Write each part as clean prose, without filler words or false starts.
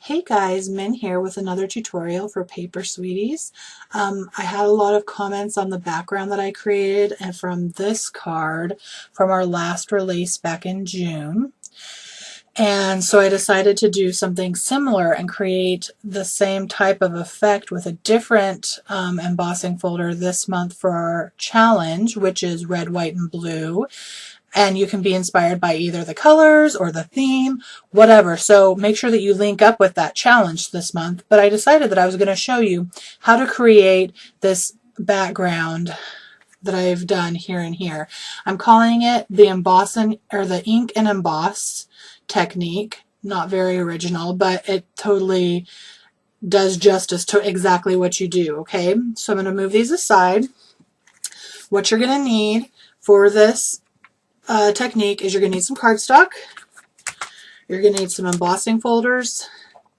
Hey guys, Min here with another tutorial for Paper Sweeties. I had a lot of comments on the background that I created and from this card from our last release back in June. And so I decided to do something similar and create the same type of effect with a different embossing folder this month for our challenge, which is red, white, and blue. And you can be inspired by either the colors or the theme, whatever. So make sure that you link up with that challenge this month. But I decided that I was going to show you how to create this background that I've done here and here. I'm calling it the embossing or the ink and emboss technique. Not very original, but it totally does justice to exactly what you do. Okay, so I'm going to move these aside. What you're going to need for this technique is you're going to need some cardstock, you're going to need some embossing folders,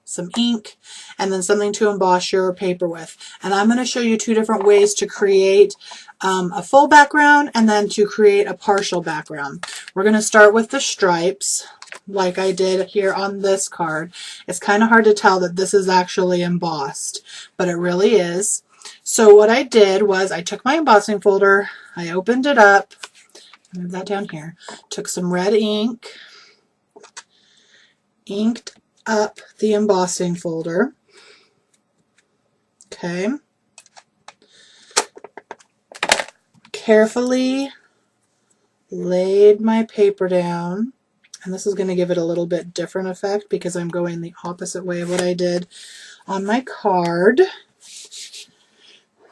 some ink, and then something to emboss your paper with. And I'm going to show you two different ways to create a full background and then to create a partial background. We're going to start with the stripes like I did here on this card. It's kind of hard to tell that this is actually embossed, but it really is. So what I did was I took my embossing folder, I opened it up, move that down here, took some red ink, inked up the embossing folder, okay, carefully laid my paper down, and this is going to give it a little bit different effect because I'm going the opposite way of what I did on my card.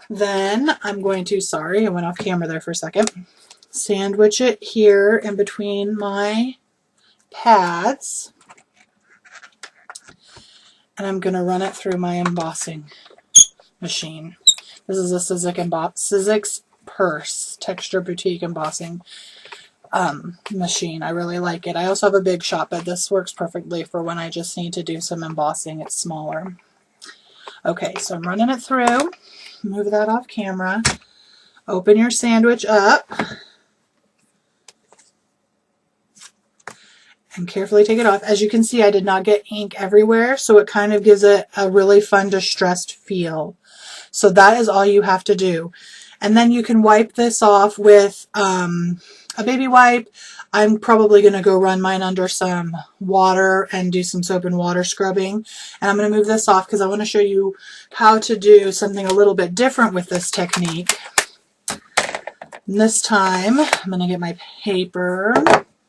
Then I'm going to, sorry, I went off camera there for a second, sandwich it here in between my pads, and I'm going to run it through my embossing machine. This is a Sizzix Purse Texture Boutique embossing machine. I really like it. I also have a big shop, but this works perfectly for when I just need to do some embossing. It's smaller. Okay, so I'm running it through. Move that off camera. Open your sandwich up and carefully take it off. As you can see, I did not get ink everywhere, so it kind of gives it a really fun distressed feel. So that is all you have to do. And then you can wipe this off with a baby wipe. I'm probably going to go run mine under some water and do some soap and water scrubbing. And I'm going to move this off because I want to show you how to do something a little bit different with this technique. And this time, I'm going to get my paper.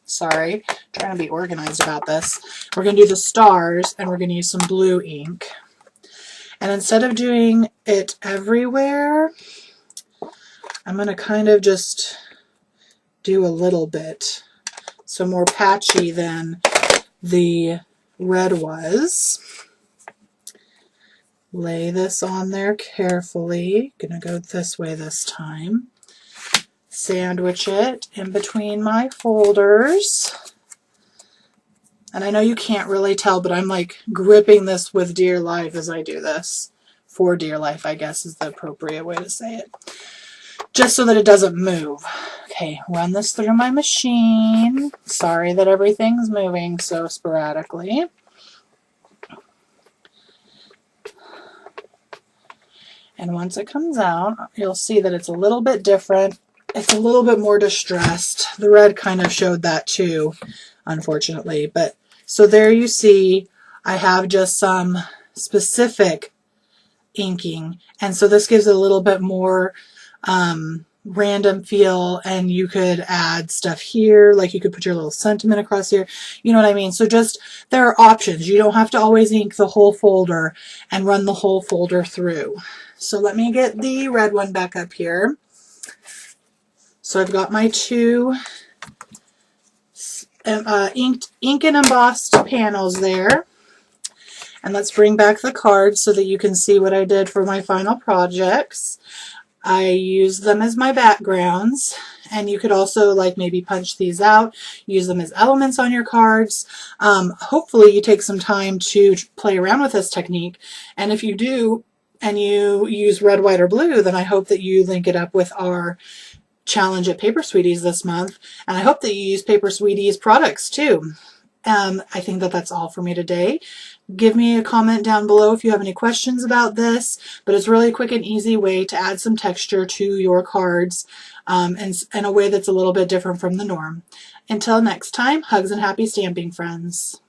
Sorry, trying to be organized about this. We're going to do the stars, and we're going to use some blue ink. And instead of doing it everywhere, I'm going to kind of just do a little bit. So more patchy than the red was. Lay this on there carefully. Going to go this way this time. Sandwich it in between my folders. And I know you can't really tell, but I'm like gripping this with dear life as I do this. For dear life, I guess, is the appropriate way to say it. Just so that it doesn't move. Okay, run this through my machine. Sorry that everything's moving so sporadically. And once it comes out, you'll see that it's a little bit different. It's a little bit more distressed. The red kind of showed that too, unfortunately. But so there you see, I have just some specific inking. And so this gives it a little bit more random feel, and you could add stuff here, like you could put your little sentiment across here, you know what I mean? So just, there are options. You don't have to always ink the whole folder and run the whole folder through. So let me get the red one back up here. So I've got my two ink and embossed panels there. And let's bring back the cards so that you can see what I did for my final projects. I use them as my backgrounds, and you could also like maybe punch these out, use them as elements on your cards. Hopefully you take some time to play around with this technique, and if you do and you use red, white, or blue, then I hope that you link it up with our challenge at Paper Sweeties this month, and I hope that you use Paper Sweeties products too. I think that that's all for me today. Give me a comment down below if you have any questions about this, but it's really a quick and easy way to add some texture to your cards in a way that's a little bit different from the norm. Until next time, hugs and happy stamping, friends.